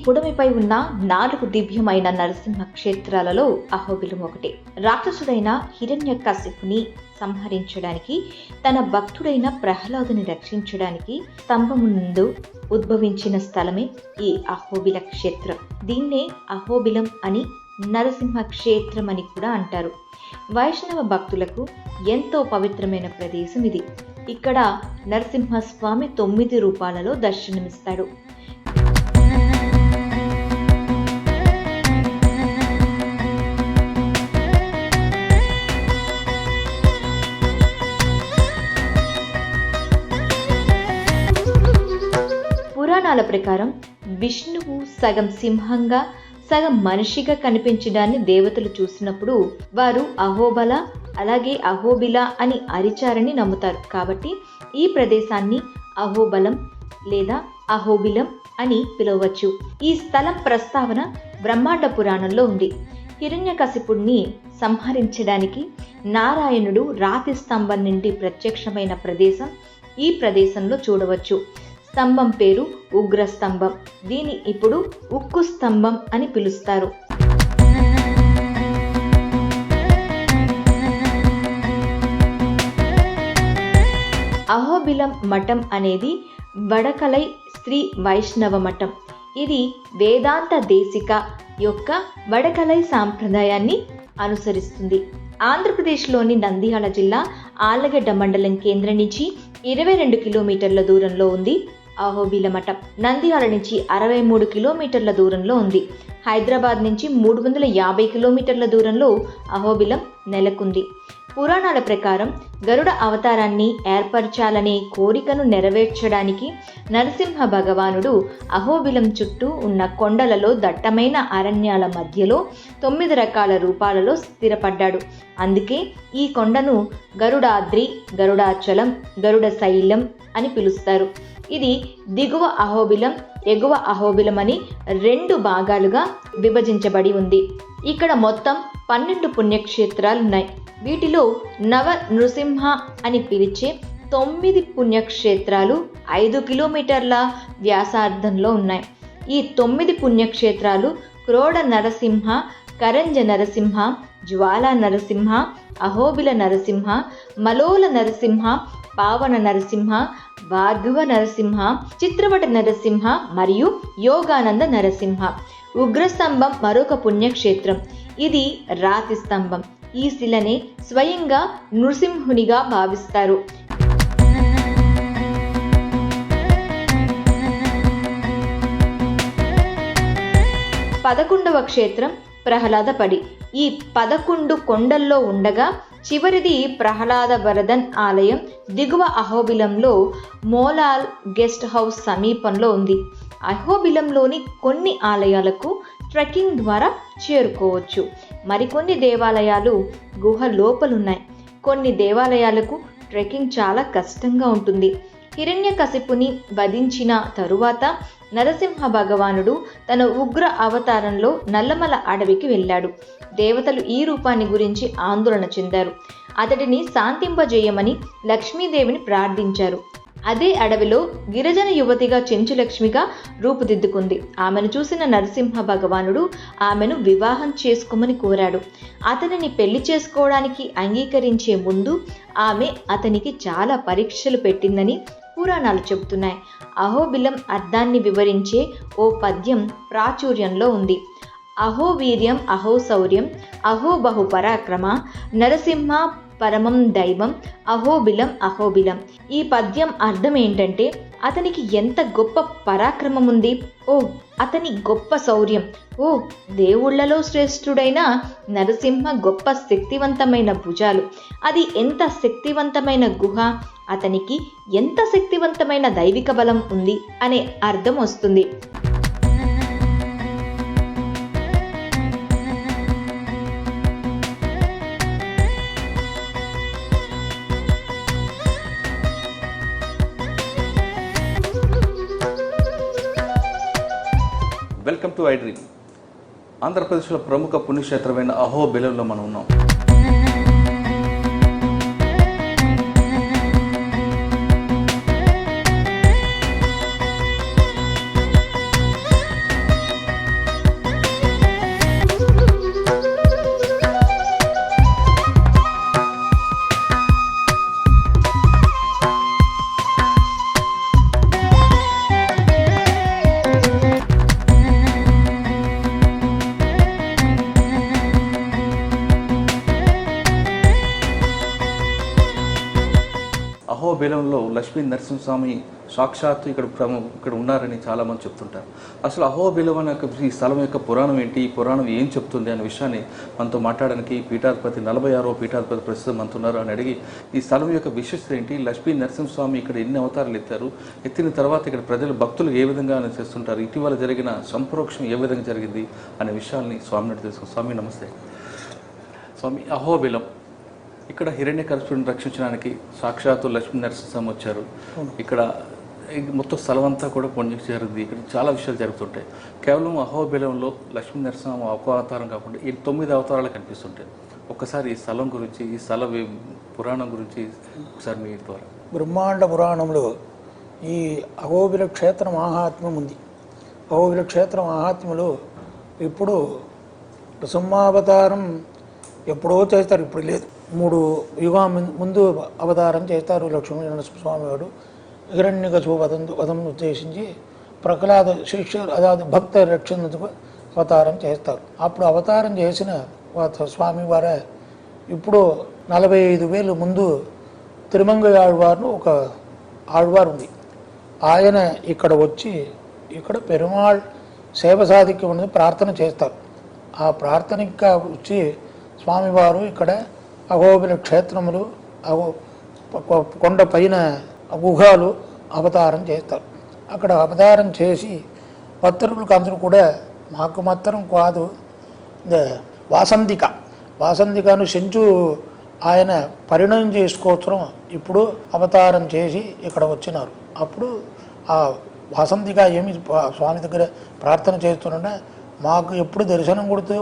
పుడమిపై ఉన్న 4 దివ్యమైన నరసింహ క్షేత్రాలలో అహోబిలం ఒకటి. రాక్షసుడైన హిరణ్యకశిపుని సంహరించడానికి, తన భక్తుడైన ప్రహ్లాదుని రక్షించడానికి స్తంభము నుండి ఉద్భవించిన స్థలమే ఈ అహోబిల క్షేత్రం. దీన్నే అహోబిలం అని, నరసింహ క్షేత్రం అని కూడా అంటారు. వైష్ణవ భక్తులకు ఎంతో పవిత్రమైన ప్రదేశం ఇది. ఇక్కడ నరసింహస్వామి 9 రూపాలలో దర్శనమిస్తాడు. పురాణాల ప్రకారం విష్ణువు సగం సింహంగా సగం మనిషిగా కనిపించడాన్ని దేవతలు చూసినప్పుడు వారు అహోబల అలాగే అహోబిల అని అరిచారని నమ్ముతారు. కాబట్టి ఈ ప్రదేశాన్ని అహోబలం లేదా అహోబిలం అని పిలవచ్చు. ఈ స్థలం ప్రస్తావన బ్రహ్మాండ పురాణంలో ఉంది. హిరణ్యకశిపుణ్ణి సంహరించడానికి నారాయణుడు రాతి స్తంభం నుండి ప్రత్యక్షమైన ప్రదేశం ఈ ప్రదేశంలో చూడవచ్చు. స్తంభం పేరు ఉగ్ర స్తంభం. దీని ఇప్పుడు ఉక్కు స్తంభం అని పిలుస్తారు. అహోబిలం మఠం అనేది వడకలై శ్రీ వైష్ణవ మఠం. ఇది వేదాంత దేశిక యొక్క వడకలై సాంప్రదాయాన్ని అనుసరిస్తుంది. ఆంధ్రప్రదేశ్లోని నంద్యాల జిల్లా ఆళ్లగడ్డ మండలం కేంద్రం నుంచి 22 కిలోమీటర్ల దూరంలో ఉంది అహోబిల మఠం. నంద్యాల నుంచి 63 కిలోమీటర్ల దూరంలో ఉంది. హైదరాబాద్ నుంచి 350 కిలోమీటర్ల దూరంలో అహోబిలం నెలకొంది. పురాణాల ప్రకారం గరుడ అవతారాన్ని ఏర్పరచాలనే కోరికను నెరవేర్చడానికి నరసింహ భగవానుడు అహోబిలం చుట్టూ ఉన్న కొండలలో దట్టమైన అరణ్యాల మధ్యలో 9 రకాల రూపాలలో స్థిరపడ్డాడు. అందుకే ఈ కొండను గరుడాద్రి, గరుడాచలం, గరుడ శైలం అని పిలుస్తారు. ఇది దిగువ అహోబిలం, ఎగువ అహోబిలం అని 2 భాగాలుగా విభజించబడి ఉంది. ఇక్కడ మొత్తం 12 పుణ్యక్షేత్రాలున్నాయి. వీటిలో నవ నృసింహ అని పిలిచే 9 పుణ్యక్షేత్రాలు 5 కిలోమీటర్ల వ్యాసార్థంలో ఉన్నాయి. ఈ 9 పుణ్యక్షేత్రాలు క్రోడ నరసింహ, కరంజ నరసింహ, జ్వాలా నరసింహ, అహోబిల నరసింహ, మలోల నరసింహ, పావన నరసింహ, భార్గవ నరసింహ, చిత్రవట నరసింహ మరియు యోగానంద నరసింహ. ఉగ్రస్తంభం మరొక పుణ్యక్షేత్రం. ఇది రాతి స్తంభం. ఈ శిలనే స్వయంగా నృసింహునిగా భావిస్తారు. పదకొండవ క్షేత్రం ప్రహ్లాదపడి. ఈ 11 కొండల్లో ఉండగా చివరిది ప్రహ్లాద వరదన్ ఆలయం దిగువ అహోబిలంలో మోలాల్ గెస్ట్ హౌస్ సమీపంలో ఉంది. అహోబిలంలోని కొన్ని ఆలయాలకు ట్రెక్కింగ్ ద్వారా చేరుకోవచ్చు. మరికొన్ని దేవాలయాలు గుహ లోపలున్నాయి. కొన్ని దేవాలయాలకు ట్రెక్కింగ్ చాలా కష్టంగా ఉంటుంది. హిరణ్యకశిపుని వధించిన తరువాత నరసింహ భగవానుడు తన ఉగ్ర అవతారంలో నల్లమల అడవికి వెళ్ళాడు. దేవతలు ఈ రూపాన్ని గురించి ఆందోళన చెందారు. అతడిని శాంతింపజేయమని లక్ష్మీదేవిని ప్రార్థించారు. అదే అడవిలో గిరిజన యువతిగా చెంచులక్ష్మిగా రూపుదిద్దుకుంది. ఆమెను చూసిన నరసింహ భగవానుడు ఆమెను వివాహం చేసుకోమని కోరాడు. అతనిని పెళ్లి చేసుకోవడానికి అంగీకరించే ముందు ఆమె అతనికి చాలా పరీక్షలు పెట్టిందని పురాణాలు చెబుతున్నాయి. అహోబిలం అర్థాన్ని వివరించే ఓ పద్యం ప్రాచుర్యంలో ఉంది. అహో వీర్యం అహో శౌర్యం అహో బహు పరాక్రమ నరసింహ పరమం దైవం అహోబిలం అహోబిలం. ఈ పద్యం అర్థం ఏంటంటే అతనికి ఎంత గొప్ప పరాక్రమం ఉంది, ఓ అతని గొప్ప శౌర్యం, ఓ దేవుళ్లలో శ్రేష్ఠుడైన నరసింహ గొప్ప శక్తివంతమైన భుజాలు, అది ఎంత శక్తివంతమైన గుహ, అతనికి ఎంత శక్తివంతమైన దైవిక బలం ఉంది అనే అర్థం వస్తుంది. Welcome to iDream. ఆంధ్రప్రదేశ్లో ప్రముఖ పుణ్యక్షేత్రమైన అహోబిలంలో మనం ఉన్నాం. అహోబిలంలో లక్ష్మీ నరసింహస్వామి సాక్షాత్తు ఇక్కడ ఉన్నారని చాలామంది చెప్తుంటారు. అసలు అహోబిలం అనే ఈ స్థలం యొక్క పురాణం ఏంటి, ఈ పురాణం ఏం చెప్తుంది అనే విషయాన్ని మనతో మాట్లాడడానికి పీఠాధిపతి 46వ పీఠాధిపతి ప్రస్తుతం అంటున్నారు అని అడిగి, ఈ స్థలం యొక్క విశిష్టత ఏంటి, లక్ష్మీ నరసింహస్వామి ఇక్కడ ఎన్ని అవతారాలు ఎత్తారు, ఎత్తిన తర్వాత ఇక్కడ ప్రజలు భక్తులు ఏ విధంగా చేస్తుంటారు, ఇటీవల జరిగిన సంప్రోక్షం ఏ విధంగా జరిగింది అనే విషయాల్ని స్వామిని తెలుసుకో. స్వామి నమస్తే. స్వామి, అహోబిలం ఇక్కడ హిరణ్యకశిపుని రక్షించడానికి సాక్షాత్తు లక్ష్మీ నరసింహస్వామి వచ్చారు. ఇక్కడ మొత్తం స్థలం అంతా కూడా పుణ్యం జరిగింది. ఇక్కడ చాలా విషయాలు జరుగుతుంటాయి. కేవలం అహోబిలంలో లక్ష్మీ నరసింహ ఒక అవతారం కాకుండా ఈ 9 అవతారాలు కనిపిస్తుంటాయి. ఒక్కసారి ఈ స్థలం గురించి, ఈ స్థల పురాణం గురించి ఒకసారి మీ ద్వారా. బ్రహ్మాండ పురాణంలో ఈ అహోబిల క్షేత్ర మహాత్మ్యం ఉంది. అహోబిల క్షేత్ర మహాత్మ్యంలో ఇప్పుడు నృసింహావతారం ఎప్పుడో చేస్తారు, ఇప్పుడు లేదు. 3 యుగం ముందు అవతారం చేస్తారు లక్ష్మీ నరసింహస్వామి వాడు. హిరణ్యకశిపు వధం ఉద్దేశించి ప్రహ్లాద శిక్ష అதாவது భక్త రక్షణకు అవతారం చేస్తారు. అప్పుడు అవతారం చేసిన స్వామి వారే ఇప్పుడు 45,000 ముందు తిరుమంగ ఆళ్వార్ను ఒక ఆళ్వారు ఉంది. ఆయన ఇక్కడ వచ్చి ఇక్కడ పెరుమాళ్ సేవ సాధిక్యం అనేది ప్రార్థన చేస్తారు. ఆ ప్రార్థనగా వచ్చి స్వామివారు ఇక్కడ అహోబిల క్షేత్రములు కొండ పైన గుహాలు అవతారం చేస్తారు. అక్కడ అవతారం చేసి భక్తులకు అందరూ కూడా మాకు మాత్రం కాదు, వాసంతికను సెంచు ఆయన పరిణయం చేసుకోవచ్చరం ఇప్పుడు అవతారం చేసి ఇక్కడ వచ్చినారు. అప్పుడు ఆ వాసంతిక ఏమి స్వామి దగ్గర ప్రార్థన చేస్తుంటే మాకు ఎప్పుడు దర్శనం కొడుతూ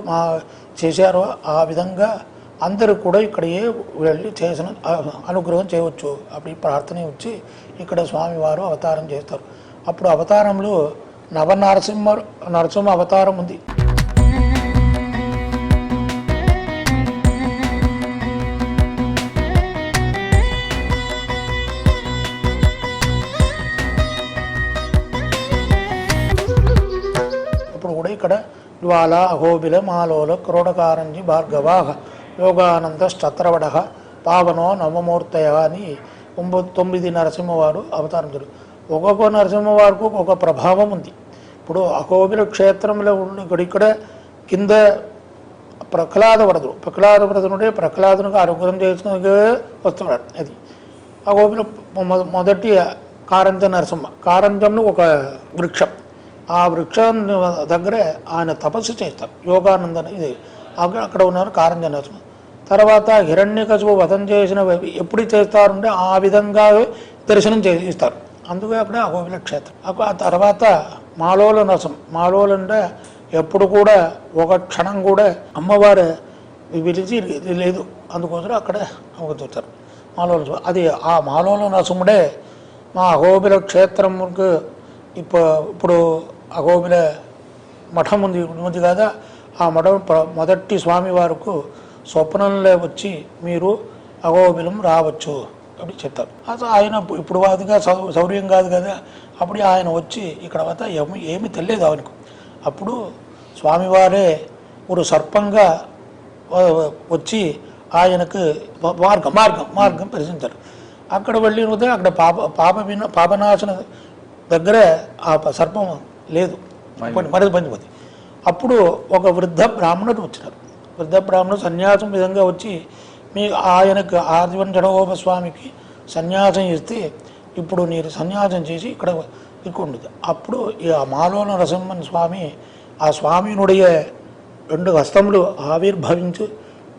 చేశారో ఆ విధంగా అందరూ కూడా ఇక్కడే వెళ్ళి చేసిన అనుగ్రహం చేయవచ్చు. అప్పుడు ఈ ప్రార్థన వచ్చి ఇక్కడ స్వామివారు అవతారం చేస్తారు. అప్పుడు అవతారంలో నరసింహ అవతారం ఉంది. అప్పుడు కూడా ఇక్కడ జ్వాల అహోబిల మాలోల క్రోడకారంజి భార్గవాహ యోగానందశ్చత్రవడ పావనో నవమూర్తయ అని 9 నరసింహవారు అవతారం జరుగు. ఒక్కొక్క నరసింహవారికి ఒక ప్రభావం ఉంది. ఇప్పుడు అహోబిల క్షేత్రంలో ఇక్కడ కింద ప్రహ్లాద వరదుడు ప్రహ్లాదునికి అనుగ్రహం చేసుకునే వస్తున్నాడు. అది అహోబిల మొదటి కారంజ నరసింహ. కారంజంలో ఒక వృక్షం, ఆ వృక్షం దగ్గర ఆయన తపస్సు చేస్తారు. యోగానందన ఇది అక్కడ ఉన్నారు కారంజ నరసింహ. తర్వాత హిరణ్యకశిపు వధం చేసిన ఎప్పుడు చేస్తారంటే ఆ విధంగా దర్శనం చేయిస్తారు. అందుకే అప్పుడే అహోబిల క్షేత్రం. ఆ తర్వాత మాలోల నరసింహ. మాలోలు అంటే ఎప్పుడు కూడా ఒక క్షణం కూడా అమ్మవారు విలిచి లేదు, అందుకోసం అక్కడ చూస్తారు మాలోల. అది ఆ మాలోల నరసింహుడే మా అహోబిల క్షేత్రంకు ఇప్పుడు అహోబిల మఠం ఉంది కదా, ఆ మఠం మొదటి స్వామివారికి స్వప్నంలో వచ్చి మీరు అహోబిలం రావచ్చు అని చెప్తారు. అసలు ఆయన ఇప్పుడు వాదిగా సౌర్యం కాదు కదా, అప్పుడు ఆయన వచ్చి ఇక్కడ ఏమీ తెలియదు ఆయనకు. అప్పుడు స్వామివారే ఒక సర్పంగా వచ్చి ఆయనకు మార్గం ప్రశ్నించారు. అక్కడ వెళ్ళిన అక్కడ పాపనాశన దగ్గర ఆ సర్పం లేదు, మరిపోయింది. అప్పుడు ఒక వృద్ధ బ్రాహ్మణుడు వచ్చినారు. వృద్ధ బ్రాహ్మణుడు సన్యాసం విధంగా వచ్చి ఆయనకు ఆదివన్ జడగోప స్వామికి సన్యాసం ఇస్తే ఇప్పుడు మీరు సన్యాసం చేసి ఇక్కడ ఉండదు. అప్పుడు ఆ మాలోల నరసింహన్ స్వామి ఆ స్వామినుடைய 2 హస్తములు ఆవిర్భవించు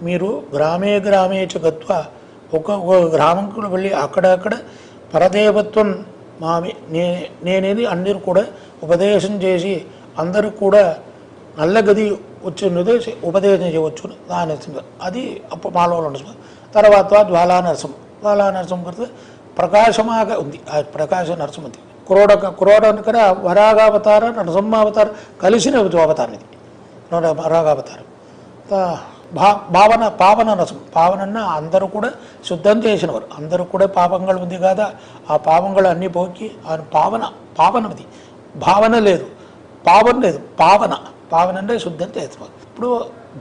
మీరు గ్రామే గత్వ ఒక గ్రామంకు వెళ్ళి అక్కడక్కడ పరదేవత్వం నేనేది అందరూ కూడా ఉపదేశం చేసి అందరూ కూడా నల్ల గది వచ్చినది ఉపదేశం చేయవచ్చు. దాని అది అప్పుడు మాలోల నరసింహ. తర్వాత జ్వాలా నరసింహ కడితే ప్రకాశమాగా ఉంది. ఆ ప్రకాశ నరసింహ ఉంది. క్రోడ ఇక్కడ వరాగావతార నరసింహావతారం కలిసిన అవతారం ఇది. వరాగావతారం పావన నరసింహ. పావనన్న అందరూ కూడా శుద్ధం చేసినవారు. అందరూ కూడా పాపంగా ఉంది కదా, ఆ పాపంగా అన్నీ పోకి ఆయన పావనది. భావన లేదు, పావన లేదు, పావన అంటే శుద్ధం చేసినవారు. ఇప్పుడు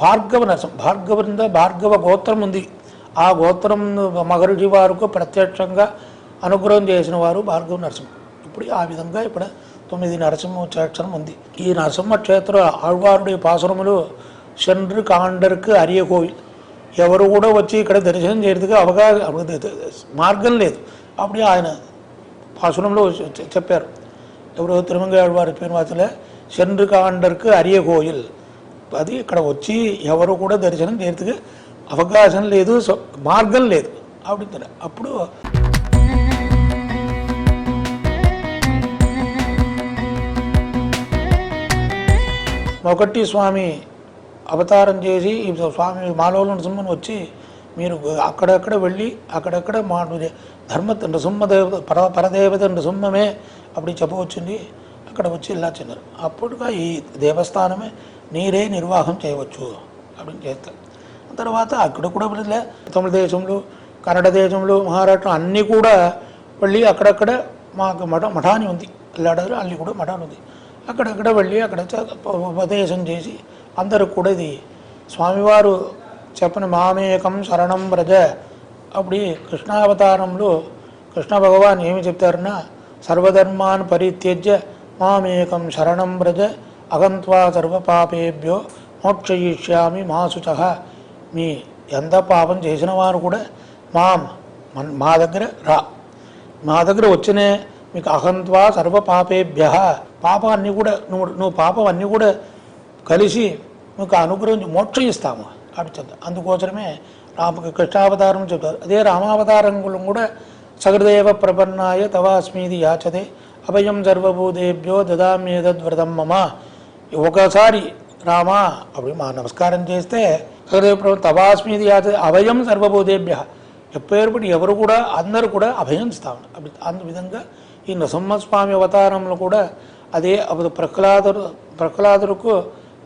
భార్గవ నరసింహ. భార్గవ గోత్రం ఉంది. ఆ గోత్రం మహర్షి వారికి ప్రత్యక్షంగా అనుగ్రహం చేసిన వారు భార్గవ నరసింహ. ఇప్పుడు ఆ విధంగా ఇప్పుడు 9 నరసింహ క్షేత్రం ఉంది. ఈ నరసింహ క్షేత్ర ఆళ్వారుడి పాసురములు சென்று కాండర్కు అరియ కోవిల్. ఎవరు కూడా వచ్చి ఇక్కడ దర్శనం చేయడానికి మార్గం లేదు. అప్పుడు ఆయన పాసురంలో చెప్పారు, ఎవరో తిరుమంగ ఆళ్వారు పేరువాచలే சென்று కాండర్కు అరియ కోయిల్. అది ఇక్కడ వచ్చి ఎవరు కూడా దర్శనం చేయడానికి అవకాశం లేదు, మార్గం లేదు. అప్పుడు ఒకటి స్వామి అవతారం చేసి ఈ స్వామి మాలోల నరసింహని వచ్చి మీరు అక్కడక్కడ వెళ్ళి అక్కడక్కడ మా ధర్మ నృసింహదేవత పరదేవత నృసింహమే అప్పుడు చెప్పవచ్చింది. అక్కడ వచ్చి ఇలా చిన్నారు. అప్పుడుగా ఈ దేవస్థానమే నీరే నిర్వాహం చేయవచ్చు அப்படின்னு చేస్తారు. తర్వాత అక్కడ కూడా తమిళ దేశంలో, కన్నడ దేశంలో, మహారాష్ట్ర అన్నీ కూడా వెళ్ళి అక్కడక్కడ మాకు మఠాన్ని ఉంది, ఎల్లాడారు అల్లి కూడా మఠాన్ని ఉంది. అక్కడక్కడ వెళ్ళి అక్కడ ఉపదేశం చేసి అందరూ కూడా ఇది స్వామివారు చెప్పిన మామేకం శరణం వ్రజ. అప్పుడు కృష్ణావతారంలో కృష్ణ భగవాన్ ఏమి చెప్తారన్నా, సర్వధర్మాన్ పరిత్యజ్య మామేకం శరణం వ్రజ అగంత్వా సర్వపాపేభ్యో మోక్షయిష్యామి మా శుచః. మీ ఎంత పాపం చేసిన వారు కూడా మా దగ్గర రా, మా దగ్గర వచ్చినే మీకు అహంత్వా సర్వపాపేభ్య, పాపం అన్నీ కూడా నువ్వు పాపం అన్నీ కూడా కలిసి మీకు అనుగ్రహించి మోక్షం ఇస్తాము అడుగుతుంది. అందుకోసమే కృష్ణావతారం చెప్తారు. అదే రామావతారంలో కూడా సహృదేవ ప్రపన్నాయ తవాస్మీది యాచతే అభయం సర్వభూతేభ్యో దదామ్యేతద్వ్రతం మమ. ఒకసారి రామా అప్పుడు మా నమస్కారం చేస్తే సహృదేవ తవాస్మీది యాచతే అభయం సర్వభూతేభ్య, ఎప్పేరుపడి ఎవరు కూడా అందరూ కూడా అభయం ఇస్తాము. అందు విధంగా ఈ నరసింహస్వామి అవతారంలో కూడా అదే అప్పుడు ప్రహ్లాదులకు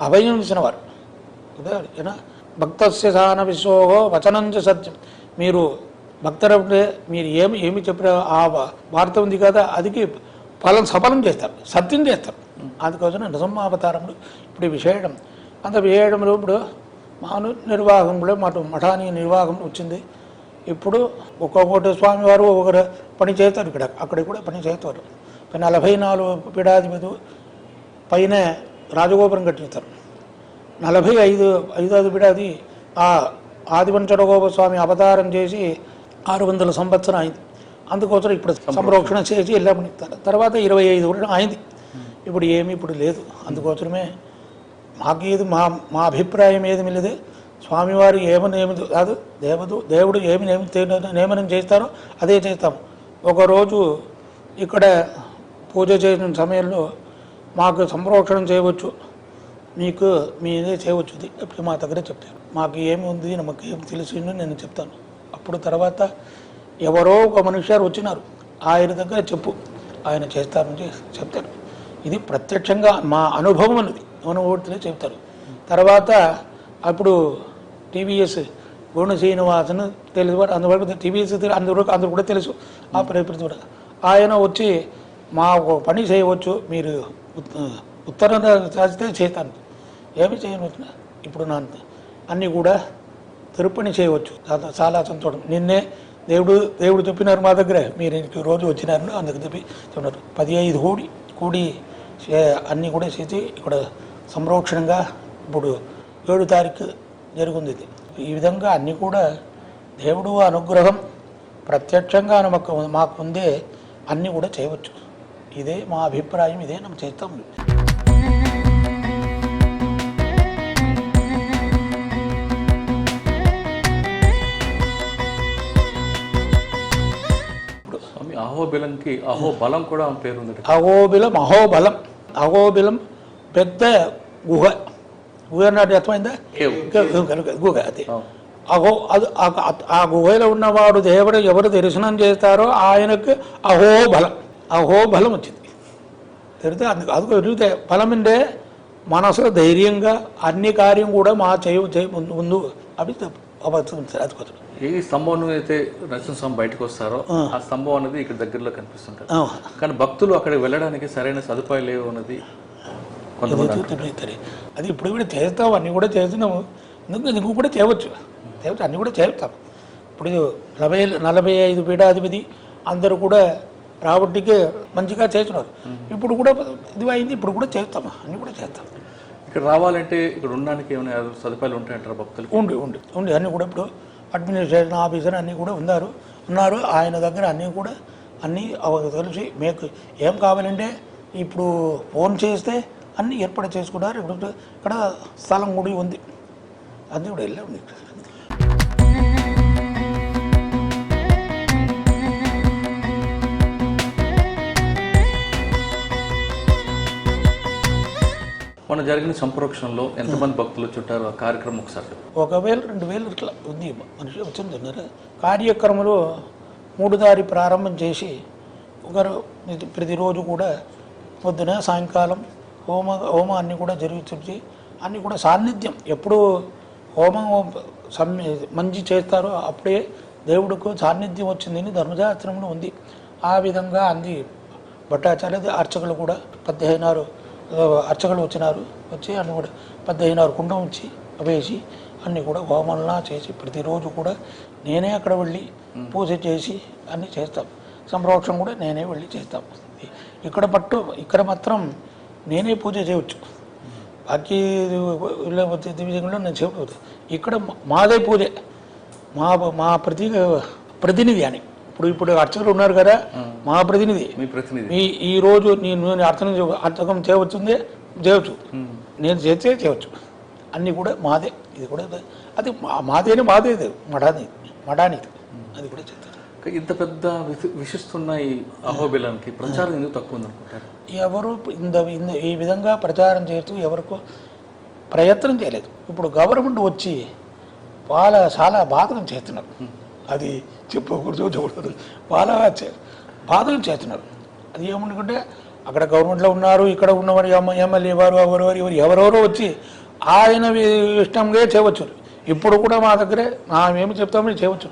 అభయం ఇచ్చినవారు. ఏనా భక్తస్య సాన విశ్వోహో వచనంచ సత్యం. మీరు భక్తులంటే మీరు ఏమి చెప్పిన ఆ వార్త ఉంది కదా, అదికి సఫలం చేస్తారు, సత్యం చేస్తారు. అందుకోసం నరసింహావతారంలో ఇప్పుడు విశేషం అంత విశేషంలో ఇప్పుడు మాను నిర్వాహంలో మఠాని నిర్వాహం వచ్చింది. ఇప్పుడు ఒక్కొక్కటి స్వామివారు ఒకరు పని చేస్తారు, అక్కడ కూడా పని చేస్తారు. 44 పీఠాధిపతులు పైన రాజగోపురం కట్టిస్తారు. 45 పీఠాది ఆ ఆదివంచరగోప స్వామి అవతారం చేసి 600 సంవత్సరం అయింది. అందుకోసం ఇప్పుడు సంరక్షణ చేసి వెళ్ళమని తర్వాత 25 కూడా అయింది. ఇప్పుడు ఏమి ఇప్పుడు లేదు. అందుకోసమే మాకేది మా అభిప్రాయం ఏమి లేదు. స్వామివారు ఏమి కాదు, దేవుడు ఏమి నియమనం చేస్తారో అదే చేస్తాము. ఒకరోజు ఇక్కడ పూజ చేసిన సమయంలో మాకు సంరక్షణ చేయవచ్చు, మీకు మీదే చేయవచ్చు, ఇప్పుడు మా దగ్గర చెప్తారు. మాకు ఏమి ఉంది, మాకు ఏమి తెలిసిందో నేను చెప్తాను. అప్పుడు తర్వాత ఎవరో ఒక మనుష్యారు వచ్చినారు, ఆయన దగ్గర చెప్పు, ఆయన చేస్తారని చెప్తారు. ఇది ప్రత్యక్షంగా మా అనుభవం అన్నది అనుభూతిలో చెప్తారు. తర్వాత అప్పుడు టీవీఎస్ గోణ శ్రీనివాసన్ తెలుసు, అందువరకు టీవీఎస్ అందరూ కూడా తెలుసు. ఆ ప్రతి కూడా ఆయన వచ్చి మా పని చేయవచ్చు, మీరు ఉత్తరం రాస్తే చేస్తాను, ఏమి చేయవచ్చు. ఇప్పుడు నా అన్నీ కూడా తిరుపని చేయవచ్చు. చాలా సంతోషం. నిన్నే దేవుడు చెప్పినారు మా దగ్గర, మీరు ఇంటికి రోజు వచ్చినారు అందుకు చెప్పి చెప్పినారు. 15 కూడి అన్నీ కూడా చేసి ఇక్కడ సంరక్షణగా ఇప్పుడు 7 తారీఖు జరుగుతుంది. ఈ విధంగా అన్నీ కూడా దేవుడు అనుగ్రహం ప్రత్యక్షంగా మాకు ముందే అన్నీ కూడా చేయవచ్చు. ఇదే మా అభిప్రాయం, ఇదే మనం చేస్తాం. స్వామి అహోబిలంకి అహోబలం కూడా పేరు ఉంది. అహోబిలం పెద్ద గుహ అన్నట్టు అర్థమైందా? గుహ అది ఆ గుహలో ఉన్నవాడు దేవుడు ఎవరు దర్శనం చేస్తారో ఆయనకు అహోబలం వచ్చింది. తెలితే అందుకు ఎరిగితే బలం అంటే మనసులో ధైర్యంగా అన్ని కార్యం కూడా మా ముందు అవి అది కొంచెం ఏ స్తంభం అయితే నరసింహస్వామి బయటకు వస్తారో ఆ స్తంభం అనేది ఇక్కడ దగ్గరలో కనిపిస్తుంటారు. కానీ భక్తులు అక్కడికి వెళ్ళడానికి సరైన సదుపాయం లేవు అన్నది అది ఇప్పుడు కూడా చేస్తాం, అన్నీ కూడా చేస్తున్నాము. ఇందుకు కూడా చేయవచ్చు, అన్నీ కూడా చేస్తాం. ఇప్పుడు 45 పీఠాధిపతి అందరూ కూడా రాబట్టికే మంచిగా చేస్తున్నారు. ఇప్పుడు కూడా ఇది అయింది, ఇప్పుడు కూడా చేస్తాము, అన్నీ కూడా చేస్తాం. ఇక్కడ రావాలంటే ఇక్కడ ఉండడానికి ఏమైనా సదుపాయాలు ఉంటాయంటారు భక్తులు? ఉండి అన్నీ కూడా ఇప్పుడు అడ్మినిస్ట్రేషన్ ఆఫీసర్ అన్నీ కూడా ఉన్నారు ఆయన దగ్గర అన్నీ తెలిసి మీకు ఏం కావాలంటే ఇప్పుడు ఫోన్ చేస్తే అన్నీ ఏర్పాటు చేసుకున్నారు. ఇక్కడ స్థలం కూడా ఉంది, అది కూడా వెళ్ళాము. మన జరిగిన సంప్రోక్షణలో ఎంతమంది భక్తులు చుట్టారు? ఆ కార్యక్రమం ఒకసారి 1000-2000 ఇట్లా ఉంది మనిషి వచ్చిందన్నారు. కార్యక్రమంలో 3 దారి ప్రారంభం చేసి ఒకరు ప్రతిరోజు కూడా పొద్దున సాయంకాలం హోమం అన్నీ కూడా జరుగుతుంది. అన్నీ కూడా సాన్నిధ్యం ఎప్పుడు హోమం మంచి చేస్తారో అప్పుడే దేవుడికి సాన్నిధ్యం వచ్చిందని ధర్మశాస్త్రంలో ఉంది. ఆ విధంగా అంది భట్టాచార్య అర్చకులు కూడా 16 అర్చకులు వచ్చి అన్నీ కూడా 16 కుండం ఉంచి వేసి అన్నీ కూడా హోమంలా చేసి ప్రతిరోజు కూడా నేనే అక్కడ వెళ్ళి పూజ చేసి అన్నీ చేస్తాం. సంప్రోక్షణ కూడా నేనే వెళ్ళి చేస్తాం. ఇక్కడ మాత్రం నేనే పూజ చేయవచ్చు, బాకీ దివ్యంలో నేను చేయకూడదు. ఇక్కడ మాదే పూజ, మా ప్రతినిధి అని ఇప్పుడు అర్చకులు ఉన్నారు కదా, మా ప్రతినిధి ఈ రోజు నేను అర్చకం చేయవచ్చు, నేను చేస్తే చేయవచ్చు, అన్నీ కూడా మాదే. ఇది కూడా అది మాదే మఠానికి అది కూడా చేస్తారు. ఇంత పెద్ద విశిస్తున్న ఈ అహోబిలానికి ప్రచారం ఎందుకు తక్కువ ఉందనుకుంటారు? ఎవరు ఈ విధంగా ప్రచారం చేస్తూ ఎవరికో ప్రయత్నం చేయలేదు. ఇప్పుడు గవర్నమెంట్ వచ్చి చాలా బాధలు చేస్తున్నారు. అది చెప్పకూడదు బాధలు చేస్తున్నారు. అది ఏమనుకుంటే అక్కడ గవర్నమెంట్లో ఉన్నారు, ఇక్కడ ఉన్నవారు ఎమ్మెల్యే వారు ఎవరెవరో వచ్చి ఆయన ఇష్టంగా చేయవచ్చు. ఇప్పుడు కూడా మా దగ్గరే మేము చెప్తామని చేయవచ్చు,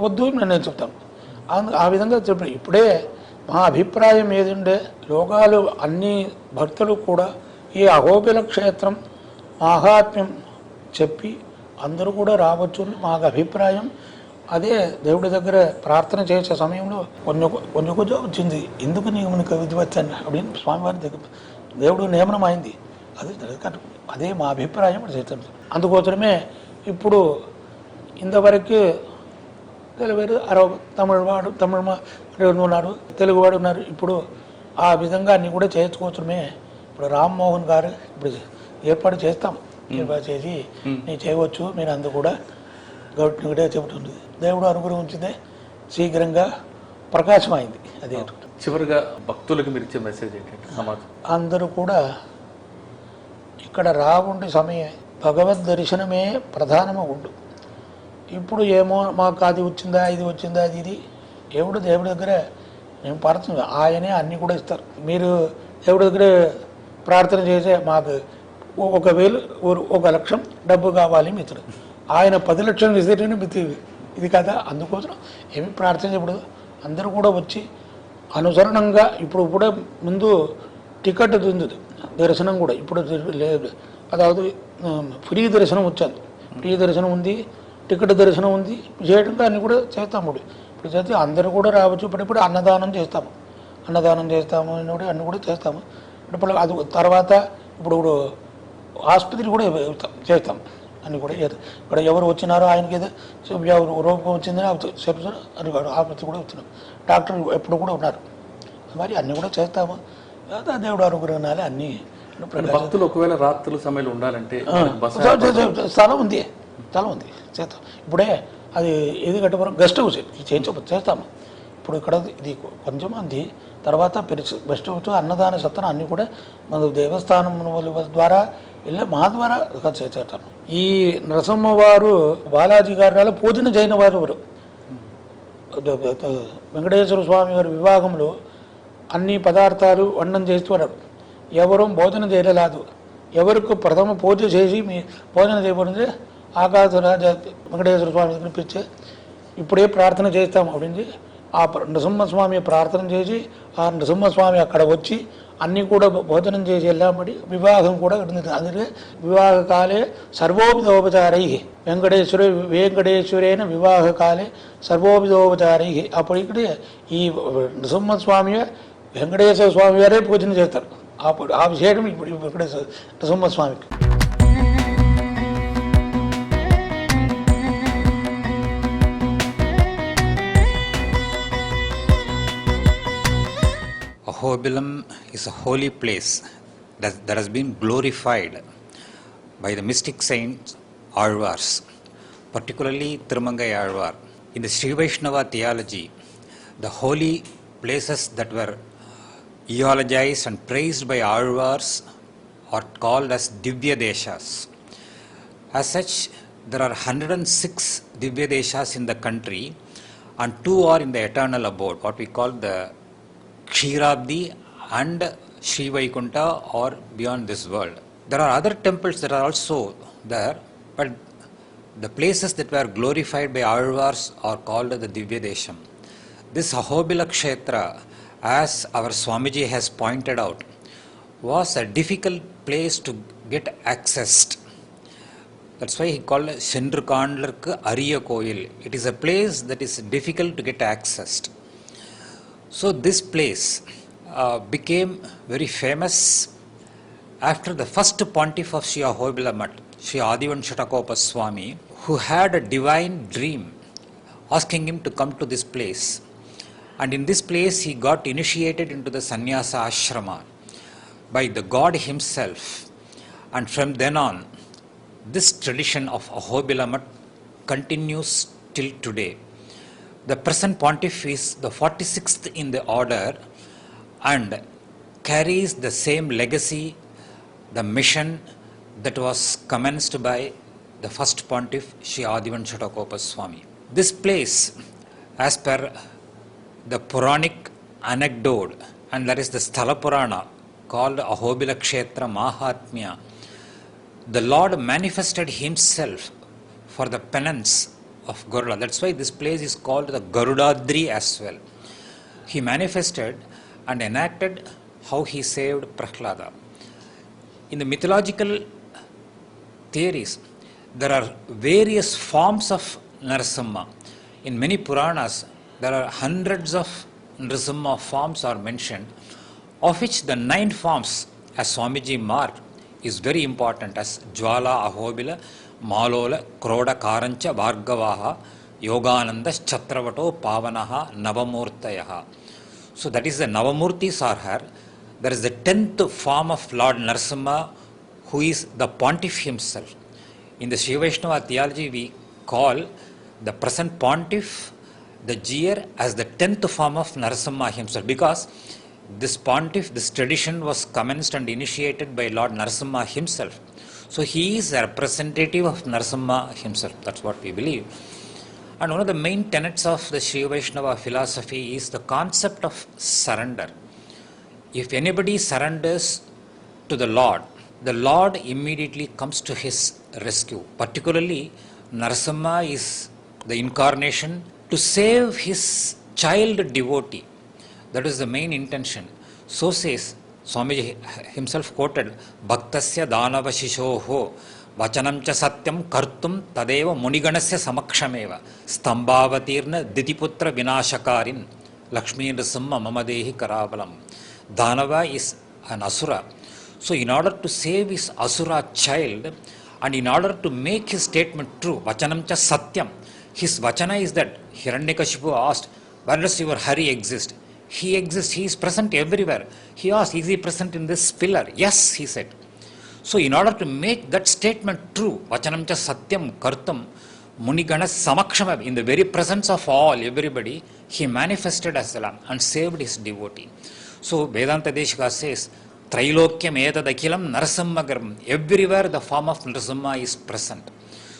వద్దు నేను చెప్తాను. ఆ విధంగా చెప్పాను. ఇప్పుడే మా అభిప్రాయం ఏదంటే లోకాలు అన్ని భక్తులు కూడా ఈ అహోబిల క్షేత్రం మాహాత్మ్యం చెప్పి అందరూ కూడా రావచ్చు మాకు అభిప్రాయం. అదే దేవుడి దగ్గర ప్రార్థన చేసే సమయంలో కొంచెం వచ్చింది, ఎందుకు నీకు విధి వచ్చాను அப்படின்னு స్వామివారి దగ్గర దేవుడు నియమనం అయింది. అదే మా అభిప్రాయం చేస్తాను. అందుకోసమే ఇప్పుడు ఇంతవరకు తమిళవాడు ఉన్నారు, తెలుగువాడు ఉన్నారు. ఇప్పుడు ఆ విధంగా అన్నీ కూడా చేసుకోవచ్చుమే. ఇప్పుడు రామ్మోహన్ గారు ఇప్పుడు ఏర్పాటు చేస్తాం, ఏర్పాటు చేసి నేను చేయవచ్చు, మీరు అందరూ కూడా గవర్నమెంట్ చెబుతుంది. దేవుడు అనుగ్రహించిందే శీఘ్రంగా ప్రకాశమైంది. అదే చివరిగా భక్తులకు మీరు ఇచ్చే మెసేజ్ ఏంటంటే సమాజం అందరూ కూడా ఇక్కడ రావుండే సమయం భగవద్ దర్శనమే ప్రధానము ఉండు. ఇప్పుడు ఏమో మాకు అది వచ్చిందా ఇది వచ్చిందా ఇది దేవుడి దగ్గర మేము ప్రార్థన ఆయనే అన్నీ కూడా ఇస్తారు. మీరు దేవుడి దగ్గర ప్రార్థన చేసే మాకు 1000 1 లక్షం డబ్బు కావాలి మిత్రుడు, ఆయన 10 లక్షలు ఇస్తేనే ఇది కదా. అందుకోసం ఏమి ప్రార్థన చేయకూడదు. అందరూ కూడా వచ్చి అనుసరణంగా ఇప్పుడు కూడా ముందు టికెట్ ఉంది దర్శనం కూడా ఇప్పుడు లేదు. అదావదు ఫ్రీ దర్శనం వచ్చాను, ఫ్రీ దర్శనం ఉంది, టికెట్ దర్శనం ఉంది, చేయడంగా అన్నీ కూడా చేస్తాము. ఇప్పుడు చేస్తే అందరూ కూడా రావచ్చు. ఇప్పుడు అన్నదానం చేస్తాము అన్నీ కూడా చేస్తాము. ఇప్పుడు అది తర్వాత ఇప్పుడు ఆసుపత్రి కూడా చేస్తాం అన్నీ కూడా. ఇక్కడ ఎవరు వచ్చినారో ఆయనకి ఏదో రోగం వచ్చిందని చెప్తారు, అని ఆసుపత్రి కూడా వచ్చినాం, డాక్టర్ ఎప్పుడు కూడా ఉన్నారు. మరి అన్నీ కూడా చేస్తాము. దేవుడు అనుగ్రహాలు అన్నీ. భక్తులు ఒకవేళ రాత్రుల సమయంలో ఉండాలంటే స్థలం ఉంది చేస్తాం. ఇప్పుడే అది ఏది కట్టవరం గెస్ట్ హౌస్ చేస్తాము. ఇప్పుడు ఇక్కడ ఇది కొంచెం మంది తర్వాత గెస్ట్ హౌస్ అన్నదాన సత్రం అన్నీ కూడా మన దేవస్థానం ద్వారా వెళ్ళి మా ద్వారా చేస్తాం. ఈ నరసింహ వారు బాలాజీ గారి పూజన చేయని వారు ఎవరు వెంకటేశ్వర స్వామి వారి వివాహంలో అన్ని పదార్థాలు వండనం చేస్తున్నారు. ఎవరూ భోజనం చేయలేదు. ఎవరికి ప్రథమ పూజ చేసి మీ భోజనం చేయబడింది ఆకాశరాజ వెంకటేశ్వర స్వామి దగ్గర పిలిచి ఇప్పుడే ప్రార్థన చేస్తాము అప్పుడు నృసింహస్వామి ప్రార్థన చేసి ఆ నృసింహస్వామి అక్కడ వచ్చి అన్నీ కూడా భోజనం చేసి వెళ్ళాబడి వివాహం కూడా అందుకే వివాహకాలే సర్వోపిదోపచారై వెంకటేశ్వరేన వివాహకాలే సర్వోపిదోపచారై. అప్పుడు ఇక్కడ ఈ నృసింహస్వామి వెంకటేశ్వర స్వామి వారే పూజన చేస్తారు. అప్పుడు ఆ విశేషం ఇప్పుడు Venkateswara నృసింహస్వామికి. Ahobilam is a holy place that has been glorified by the mystic saints Alvars, particularly Thirumangai Alvar. In the Sri Vaishnava theology, the holy places that were eulogized and praised by Alvars are called as Divya Deshas. As such, there are 106 Divya Deshas in the country, and 2 are in the eternal abode, what we call the Ksheerabdi and Sri Vaikunta, or beyond this world. There are other temples that are also there, but the places that were glorified by Alvars are called the Divya Desham. This Ahobila Kshetra, as our Swamiji has pointed out, was a difficult place to get accessed. That's why he called Shendrukandlarku Ariya Koil. It is a place that is difficult to get accessed. So this place became very famous after the first pontiff of Sri Ahobila Mutt, Sri Adivanshatakopa Swami, who had a divine dream asking him to come to this place. And in this place he got initiated into the sannyasa ashrama by the God himself. And from then on, this tradition of Ahobila Mutt continues till today. The present pontiff is the 46th in the order and carries the same legacy, the mission that was commenced by the first pontiff, Sri Adivanshatakopa Swami. This place, as per the Puranic anecdote, and that is the Sthala Purana called Ahobila Kshetra Mahatmya, the Lord manifested himself for the penance of Garuda. That's why this place is called the Garudadri as well. He manifested and enacted how he saved Prahlada. In the mythological theories, there are various forms of Narasimha. In many Puranas, there are hundreds of Narasimha forms are mentioned, of which the 9 forms, as Swamiji marked, is very important as Jwala, Ahobila, Malola, Kroda, Karancha, Bhargavaha, Yogananda, Chatravato, Pavanaha, Navamurtayaha. So that is the Navamurtis are here. There is the 10th form of Lord Narasimha, who is the pontiff himself. In the Sri Vaishnava theology, we call the present pontiff, the Jier, as the 10th form of Narasimha himself, because this pontiff, this tradition was commenced and initiated by Lord Narasimha himself. So he is a representative of Narasimha himself. That's what we believe. And one of the main tenets of the Sri Vaishnava philosophy is the concept of surrender. If anybody surrenders to the Lord immediately comes to his rescue. Particularly, Narasimha is the incarnation to save his child devotee. That is the main intention. So says Swamiji himself quoted, Bhaktasya Danava Shishoho Vachanam cha Satyam Kartum Tadeva Muniganasya Samakshameva Stambhavatirna Ditiputra Vinashakarin Lakshmi Nrasimha Mamadehi Karavalam. Danava is an Asura. So in order to save his Asura child and in order to make his statement true, Vachanam cha Satyam, his Vachana is that Hiranyakashipu asked, where does your Hari exist? He exists, he is present everywhere. He asked, is he present in this pillar? Yes, he said. So in order to make that statement true, Vachanam cha Satyam Kartam Munigana Samakshama, in the very presence of all, everybody, he manifested as the Lamb and saved his devotee. So Vedanta Deshika says, Trailokyam Etadakilam Narasimhagaram. Everywhere the form of Narasimha is present.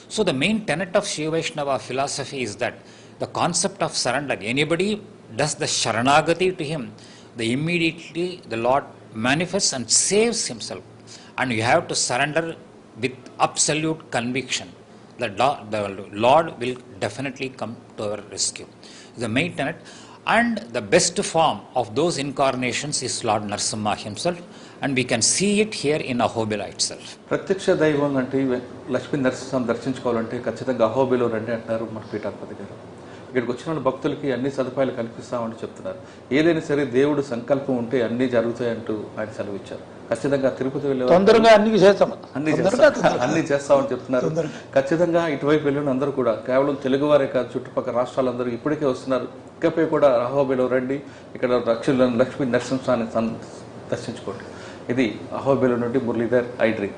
So the main tenet of Sri Vaishnava philosophy is that the concept of surrender, anybody does the Sharanagati to him, immediately the Lord manifests and saves himself. And you have to surrender with absolute conviction that the Lord will definitely come to our rescue. The main tenet. And the best form of those incarnations is Lord Narasimha himself, and we can see it here in Ahobila itself. ప్రత్యక్ష దైవం అంటే లక్ష్మీ నరసింహస్వామి దర్శించుకోవాలంటే ఖచ్చితంగా అహోబిలం రండి అంటారు మన పీఠాధిపతి గారు. ఇక్కడికి వచ్చిన భక్తులకి అన్ని సదుపాయాలు కల్పిస్తామని చెప్తున్నారు. ఏదైనా సరే దేవుడు సంకల్పం ఉంటే అన్నీ జరుగుతాయంటూ ఆయన సెలవిచ్చారు. ఖచ్చితంగా తిరుపతి వెళ్ళే తొందరగా అన్ని చేస్తాం, అన్ని చేస్తామని చెప్తున్నారు. ఖచ్చితంగా ఇటువైపు వెళ్ళిన అందరూ కూడా కేవలం తెలుగువారే కాదు, చుట్టుపక్కల రాష్ట్రాలందరూ ఇప్పటికే వస్తున్నారు. ఇకపై కూడా అహోబిలం రండి, ఇక్కడ లక్ష్మీ నరసింహస్వామిని దర్శించుకోండి. ఇది అహోబిలం నుండి మురళీధర్ ఐడ్రీ.